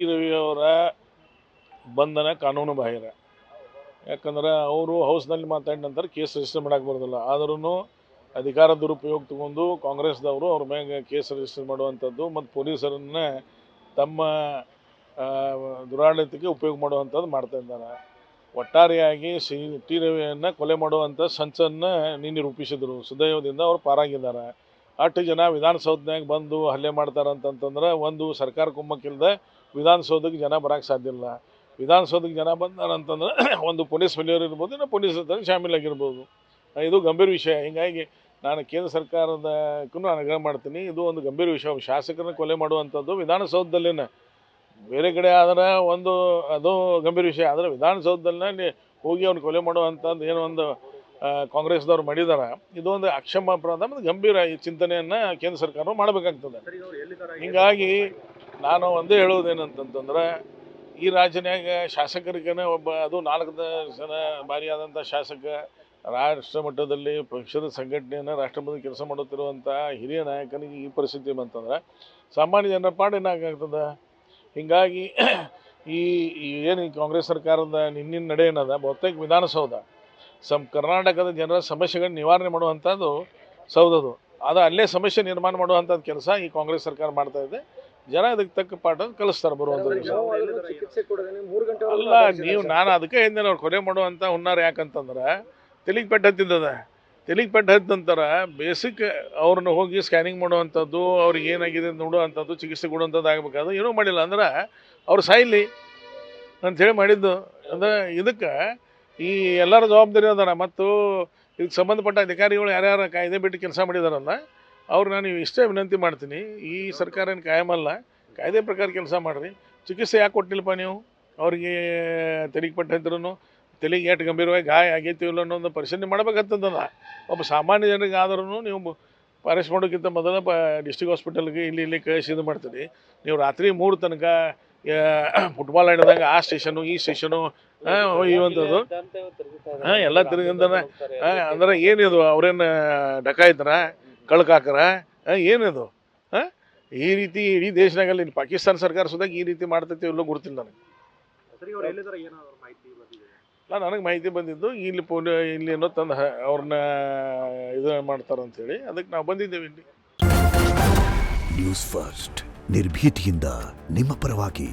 ರವಿಯವರ ಬಂಧನ ಕಾನೂನು ಬಾಹಿರ. ಯಾಕಂದ್ರೆ ಅವರು ಹೌಸ್ನಲ್ಲಿ ಮಾತಾಡಿದ ನಂತರ ಕೇಸ್ ರಿಜಿಸ್ಟರ್ ಮಾಡೋಕ್ಕೆ ಬರೋದಿಲ್ಲ. ಆದ್ರೂ ಅಧಿಕಾರ ದುರುಪಯೋಗ ತಗೊಂಡು ಕಾಂಗ್ರೆಸ್ದವರು ಅವ್ರ ಮ್ಯಾಗೆ ಕೇಸ್ ರಿಜಿಸ್ಟರ್ ಮಾಡುವಂಥದ್ದು ಮತ್ತು ಪೊಲೀಸರನ್ನ ತಮ್ಮ ದುರಾಡಳಿತಕ್ಕೆ ಉಪಯೋಗ ಮಾಡುವಂಥದ್ದು ಮಾಡ್ತಾ ಇದ್ದಾರೆ. ಒಟ್ಟಾರೆಯಾಗಿ ಟಿ ರವಿಯನ್ನು ಕೊಲೆ ಮಾಡುವಂಥ ಸಂಚನ್ನು ನಿನ್ನೆ ರೂಪಿಸಿದರು. ಸುದೈವದಿಂದ ಅವರು ಪಾರಾಗಿದ್ದಾರೆ. ಅಷ್ಟು ಜನ ವಿಧಾನಸೌಧನಾಗ ಬಂದು ಹಲ್ಲೆ ಮಾಡ್ತಾರೆ ಅಂತಂತಂದ್ರೆ ಒಂದು ಸರ್ಕಾರ ಕುಮ್ಮಕ್ಕಿಲ್ಲದೆ ವಿಧಾನಸೌಧಕ್ಕೆ ಜನ ಬರೋಕ್ಕೆ ಸಾಧ್ಯ ಇಲ್ಲ. ವಿಧಾನಸೌಧಕ್ಕೆ ಜನ ಬಂದಾರ ಅಂತಂದ್ರೆ ಒಂದು ಪೊಲೀಸ್ ಫೇಲ್ಯೂರ್ ಇರ್ಬೋದು, ಇಲ್ಲ ಪೊಲೀಸ್ ಶಾಮೀಲಾಗಿರ್ಬೋದು. ಇದು ಗಂಭೀರ ವಿಷಯ. ಹೀಗಾಗಿ ನಾನು ಕೇಂದ್ರ ಸರ್ಕಾರದಕ್ಕೂ ನಾನು ಆಗ್ರಹ ಮಾಡ್ತೀನಿ, ಇದು ಒಂದು ಗಂಭೀರ ವಿಷಯ. ಶಾಸಕರನ್ನ ಕೊಲೆ ಮಾಡುವಂಥದ್ದು ವಿಧಾನಸೌಧದಲ್ಲಿನ ಬೇರೆ ಕಡೆ ಆದ್ರೆ ಒಂದು ಅದು ಗಂಭೀರ ವಿಷಯ. ಆದರೆ ವಿಧಾನಸೌಧದಲ್ಲಿ ಹೋಗಿ ಅವ್ನು ಕೊಲೆ ಮಾಡುವಂಥದ್ದು ಏನೋ ಒಂದು ಕಾಂಗ್ರೆಸ್ದವ್ರು ಮಾಡಿದಾರೆ. ಇದು ಒಂದು ಅಕ್ಷಮ ಅಪರಾಧ ಮತ್ತು ಗಂಭೀರ ಚಿಂತನೆಯನ್ನು ಕೇಂದ್ರ ಸರ್ಕಾರ ಮಾಡಬೇಕಾಗ್ತದೆ. ಹೀಗಾಗಿ ನಾನು ಒಂದೇ ಹೇಳೋದೇನಂತಂದ್ರೆ, ಈ ರಾಜ್ಯನಾಗ ಶಾಸಕರಿಗೇನೆ ಒಬ್ಬ, ಅದು 4 ಜನ ಬಾರಿ ಆದಂಥ ಶಾಸಕ, ರಾಷ್ಟ್ರ ಮಟ್ಟದಲ್ಲಿ ಪಕ್ಷದ ಸಂಘಟನೆಯನ್ನು ರಾಷ್ಟ್ರಪತಿ ಕೆಲಸ ಮಾಡುತ್ತಿರುವಂಥ ಹಿರಿಯ ನಾಯಕನಿಗೆ ಈ ಪರಿಸ್ಥಿತಿ ಬಂತಂದ್ರೆ ಸಾಮಾನ್ಯ ಜನರ ಪಾಡು ಏನಾಗ್ತದೆ. ಹೀಗಾಗಿ ಈ ಏನು ಕಾಂಗ್ರೆಸ್ ಸರ್ಕಾರದ ನಿನ್ನಿನ ನಡೆ ಏನದ, ಬಹುತೇಕ ವಿಧಾನಸೌಧ ಕರ್ನಾಟಕದ ಜನರ ಸಮಸ್ಯೆಗಳನ್ನ ನಿವಾರಣೆ ಮಾಡುವಂಥದ್ದು ಸೌಧದು. ಅದು ಅಲ್ಲೇ ಸಮಸ್ಯೆ ನಿರ್ಮಾಣ ಮಾಡುವಂಥದ್ದು ಕೆಲಸ ಈ ಕಾಂಗ್ರೆಸ್ ಸರ್ಕಾರ ಮಾಡ್ತಾ ಇದೆ. ಜನ ಅದಕ್ಕೆ ತಕ್ಕ ಪಾಠ ಕಲಿಸ್ತಾರೆ ಬರುವಂಥದ್ದು. ಅಲ್ಲ, ನಾನು ಅದಕ್ಕೆ ಹೇಳಿದ್ದೇನೆ, ಅವ್ರು ಕೊಲೆ ಮಾಡುವಂಥ ಹುನ್ನಾರ. ಯಾಕಂತಂದ್ರೆ ತೆಲಿಗೆ ಪೆಟ್ಟು ಹತ್ತಿದ್ದದ. ತೆಲಿಗೆ ಪೆಟ್ಟು ಹತ್ತಿದಂತರ ಬೇಸಿಕ್ ಅವ್ರನ್ನ ಹೋಗಿ ಸ್ಕ್ಯಾನಿಂಗ್ ಮಾಡುವಂಥದ್ದು, ಅವ್ರಿಗೆ ಏನಾಗಿದೆ ನೋಡುವಂಥದ್ದು, ಚಿಕಿತ್ಸೆ ಕೊಡುವಂಥದ್ದು ಆಗಬೇಕಾದ್ರೆ ಏನೂ ಮಾಡಿಲ್ಲ. ಅಂದ್ರೆ ಅವ್ರು ಸಾಯಿಲಿ ಅಂಥೇಳಿ ಮಾಡಿದ್ದು. ಅಂದ್ರೆ ಇದಕ್ಕೆ ಈ ಎಲ್ಲರ ಜವಾಬ್ದಾರಿ ಅದಾರ. ಮತ್ತು ಇದಕ್ಕೆ ಸಂಬಂಧಪಟ್ಟ ಅಧಿಕಾರಿಗಳು ಯಾರ್ಯಾರು ಕಾಯ್ದೆ ಬಿಟ್ಟು ಕೆಲಸ ಮಾಡಿದಾರಲ್ಲ, ಅವ್ರು ನಾನು ಇಷ್ಟೇ ವಿನಂತಿ ಮಾಡ್ತೀನಿ, ಈ ಸರ್ಕಾರ ಏನು ಕಾಯಮಲ್ಲ, ಕಾಯ್ದೆ ಪ್ರಕಾರ ಕೆಲಸ ಮಾಡಿರಿ. ಚಿಕಿತ್ಸೆ ಯಾಕೆ ಕೊಟ್ಟಿಲ್ಲಪ್ಪ ನೀವು ಅವ್ರಿಗೆ? ತೆಲಿಗೆ ಪೆಟ್ಟು ಹತ್ತಿರೂ ತೆಲಿಗೆ ಎಷ್ಟು ಗಂಭೀರವಾಗಿ ಗಾಯ ಆಗೈತಿ ಇಲ್ಲ ಅನ್ನೋದು ಪರಿಶೀಲನೆ ಮಾಡಬೇಕಂತಂದಲ್ಲ. ಒಬ್ಬ ಸಾಮಾನ್ಯ ಜನರಿಗೆ ಆದ್ರೂ ನೀವು ಅರೆಸ್ಟ್ ಮಾಡೋಕ್ಕಿಂತ ಮೊದಲ ಡಿಸ್ಟ್ರಿಕ್ಟ್ ಹಾಸ್ಪಿಟಲ್ಗೆ ಇಲ್ಲಿ ಕಳಿಸಿ ಇದು ಮಾಡ್ತೀರಿ. ನೀವು ರಾತ್ರಿ 3 ತನಕ ಫುಟ್ಬಾಲ್ ಆಡಿದಾಗ ಆ ಸ್ಟೇಷನು ಈ ಸ್ಟೇಷನು ಒಯ್ಯುವಂಥದ್ದು ಎಲ್ಲ ತಿರುಗಿಂದನ. ಅಂದ್ರೆ ಏನಿದು, ಅವ್ರೇನು ಡಕಾಯ್ತಾರ, ಕಳ್ಕಾಕರ, ಏನಿದು? ಈ ರೀತಿ ಇಡೀ ದೇಶನಾಗಲ್ಲಿ ಪಾಕಿಸ್ತಾನ ಸರ್ಕಾರ ಸುದಾಗ ಈ ರೀತಿ ಮಾಡ್ತೈತಿ ಇಲ್ಲೋ ಗೊತ್ತಿಲ್ಲ ನನಗೆ. ನನಗೆ ಮಾಹಿತಿ ಬಂದಿದ್ದು ಇಲ್ಲಿ ಏನೋ ತಂದು ಅವ್ರನ್ನ ಇದು ಮಾಡ್ತಾರಂತೇಳಿ ಅದಕ್ಕೆ ನಾವು ಬಂದಿದ್ದೇವೆ ಇಲ್ಲಿ. ನ್ಯೂಸ್ ಫಸ್ಟ್, ನಿರ್ಭೀತಿಯಿಂದ ನಿಮ್ಮ ಪರವಾಗಿ.